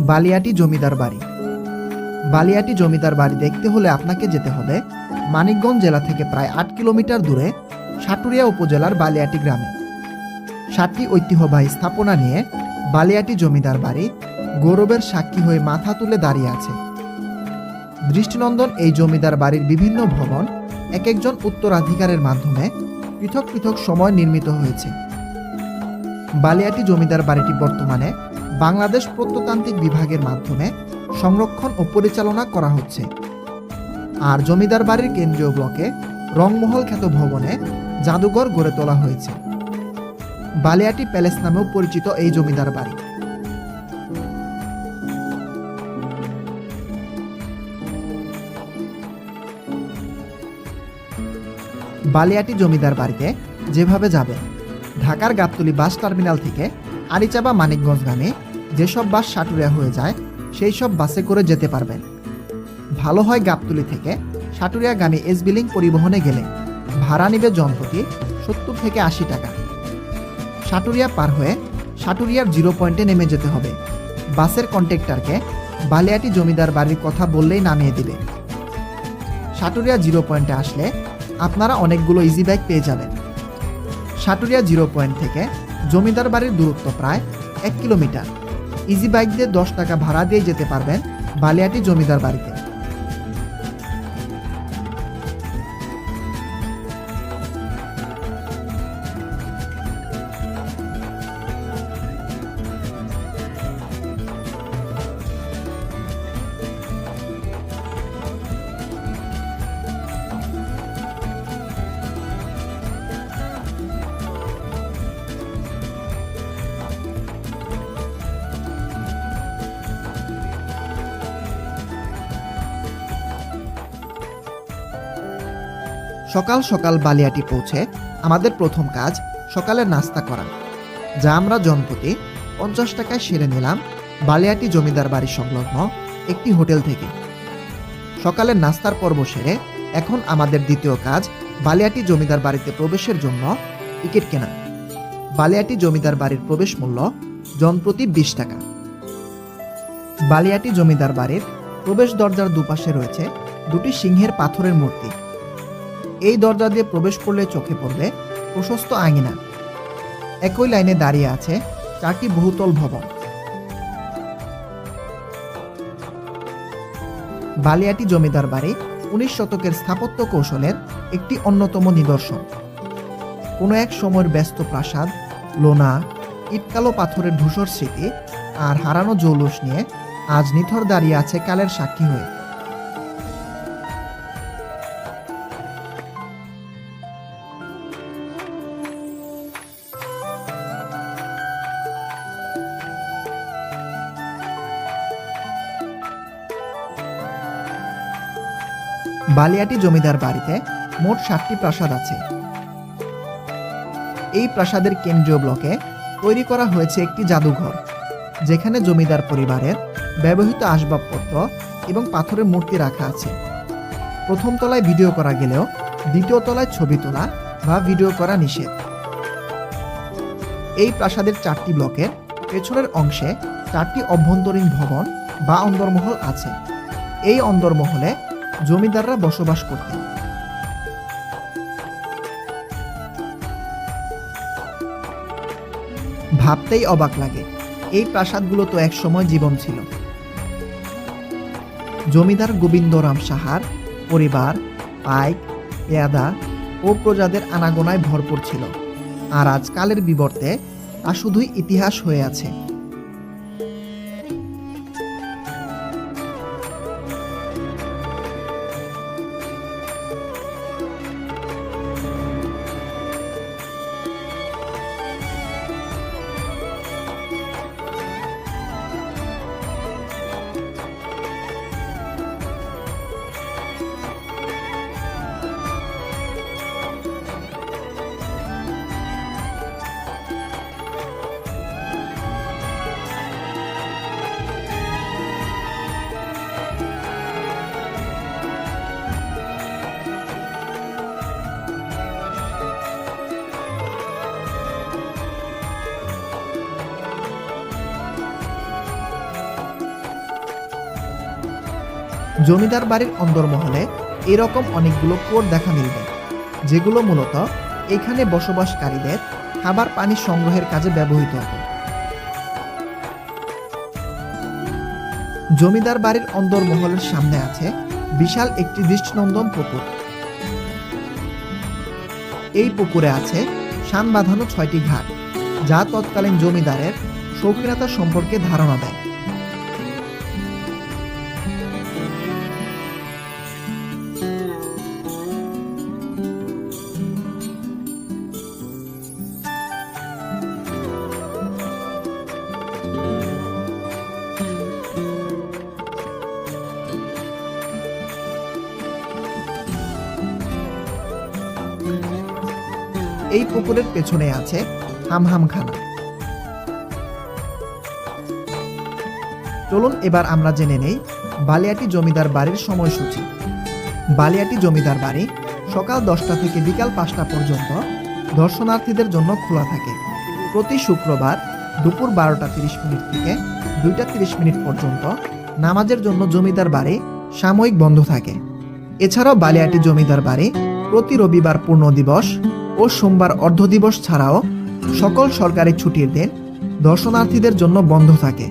বালিয়াটি জমিদার বাড়ি। বালিয়াটি জমিদার বাড়ি দেখতে হলে আপনাকে যেতে হবে মানিকগঞ্জ জেলা থেকে প্রায় ৮ কিলোমিটার দূরে সাটুরিয়া উপজেলার বালিয়াটি গ্রামে। 7টি ঐতিহ্যবাহী স্থাপনা নিয়ে বালিয়াটি জমিদার বাড়ি গৌরবের সাক্ষী হয়ে মাথা তুলে দাঁড়িয়ে আছে। দৃষ্টিনন্দন এই জমিদার বাড়ির বিভিন্ন ভবন এক একজন উত্তরাধিকারের মাধ্যমে পৃথক পৃথক সময় নির্মিত হয়েছে। বালিয়াটি জমিদার বাড়িটি বর্তমানে বাংলাদেশ প্রত্নতান্ত্রিক বিভাগের মাধ্যমে সংরক্ষণ ও পরিচালনা করা হচ্ছে। আর জমিদার বাড়ির কেন্দ্রীয় ব্লকে রংমহল খ্যাত ভবনে জাদুঘর গড়ে তোলা হয়েছে। বালিয়াটি প্যালেস নামেও পরিচিত এই জমিদার বাড়ি। বালিয়াটি জমিদার বাড়িতে যেভাবে যাবেন, ঢাকার গাবতলী বাস টার্মিনাল থেকে আরিচাবা মানিকগঞ্জগামী যেসব বাস সাটুরিয়া হয়ে যায় সেই সব বাসে করে যেতে পারবেন। ভালো হয় গাবতলী থেকে সাটুরিয়াগামী এসবি লিংক পরিবহনে গেলে ভাড়া নিবে জনপ্রতি 70 থেকে 80 টাকা। সাটুরিয়া পার হয়ে সাটুরিয়ার 0 পয়েন্টে নেমে যেতে হবে। বাসের কন্ট্রাক্টরকে বালিয়াটি জমিদার বাড়ির কথা বললেই নামিয়ে দিবে। সাটুরিয়া 0 পয়েন্টে আসলে আপনারা অনেকগুলো ইজি বাইক পেয়ে যাবেন। সাটুরিয়া 0 পয়েন্ট থেকে জমিদার বাড়ির দূরত্ব প্রায় 1 কিলোমিটার। ইজি বাইক দিয়ে 10 টাকা ভাড়া দিয়ে যেতে পারবেন বালিয়াটি জমিদার বাড়িতে। সকাল সকাল বালিয়াটি পৌঁছে আমাদের প্রথম কাজ সকালের নাস্তা করা, যা আমরা জনপ্রতি 50 টাকায় সেরে নিলাম বালিয়াটি জমিদার বাড়ি সংলগ্ন একটি হোটেল থেকে। সকালের নাস্তার পর্ব সেরে এখন আমাদের দ্বিতীয় কাজ বালিয়াটি জমিদার বাড়িতে প্রবেশের জন্য টিকিট কেনা। বালিয়াটি জমিদার বাড়ির প্রবেশ মূল্য জনপ্রতি 20 টাকা। বালিয়াটি জমিদার বাড়ির প্রবেশ দরজার দুপাশে রয়েছে দুটি সিংহের পাথরের মূর্তি। এই দরজা দিয়ে প্রবেশ করলে চোখে পড়বে প্রশস্ত আঙিনা। একই লাইনে দাঁড়িয়ে আছে 4টি বহুতল ভবন। বালিয়াটি জমিদার বাড়ি 19 শতকের স্থাপত্য কৌশলের একটি অন্যতম নিদর্শন। কোনো এক সময়ের ব্যস্ত প্রাসাদ, লোনা, ইটকালো পাথরের ধূসর স্মৃতি আর হারানো জৌলুস নিয়ে আজ নিথর দাঁড়িয়ে আছে কালের সাক্ষী হয়ে। বালিয়াটি জমিদার বাড়িতে মোট 7টি প্রাসাদ আছে। এই প্রাসাদের কেন্দ্রীয় ব্লকে তৈরি করা হয়েছে একটি জাদুঘর, যেখানে জমিদার পরিবারের ব্যবহৃত আসবাবপত্র এবং পাথরের মূর্তি রাখা আছে। প্রথম তলায় ভিডিও করা গেলেও দ্বিতীয় তলায় ছবি তোলা বা ভিডিও করা নিষেধ। এই প্রাসাদের 4টি ব্লকের পেছনের অংশে 4টি অভ্যন্তরীণ ভবন বা অন্দরমহল আছে। এই অন্দরমহলে জমিদাররা বসবাস করতেন। ভাবতেই অবাক লাগে, এই প্রাসাদগুলো তো একসময় জীবন ছিল। জমিদার গোবিন্দরাম সাহার পরিবার পাইক, পেয়াদা ও প্রজাদের আনাগোনায় ভরপুর ছিল, আর আজকালের বিবর্তে তা শুধুই ইতিহাস হয়ে আছে। জমিদার বাড়ির অন্দরমহলে এরকম অনেকগুলো কোর দেখা মিলবে, যেগুলো মূলত এখানে বসবাসকারীদের খাবার পানি সংগ্রহের কাজে ব্যবহৃত হতো। জমিদার বাড়ির অন্দরমহলের সামনে আছে বিশাল একটি দৃষ্টিনন্দন পুকুর। এই পুকুরে আছে শান বাঁধানো 6টি ঘাট, যা তৎকালীন জমিদারের শৌখিনতা সম্পর্কে ধারণা দেয়। এই পুকুরের পেছনে আছে হামহামখানা। চলুন এবার আমরা জেনে নেই বালিয়াটি জমিদার বাড়ির সময়সূচি। বালিয়াটি জমিদার বাড়ি সকাল 10টা থেকে বিকাল 5টা পর্যন্ত দর্শনার্থীদের জন্য খোলা থাকে। প্রতি শুক্রবার দুপুর 12টা 30 মিনিট থেকে 2টা 30 মিনিট পর্যন্ত নামাজের জন্য জমিদার বাড়ি সাময়িক বন্ধ থাকে। এছাড়াও বালিয়াটি জমিদার বাড়ি প্রতি রবিবার পূর্ণ দিবস ও সোমবার অর্ধ দিবস ছাড়াও সকল সরকারি ছুটির দিন দর্শনার্থীদের জন্য বন্ধ থাকে।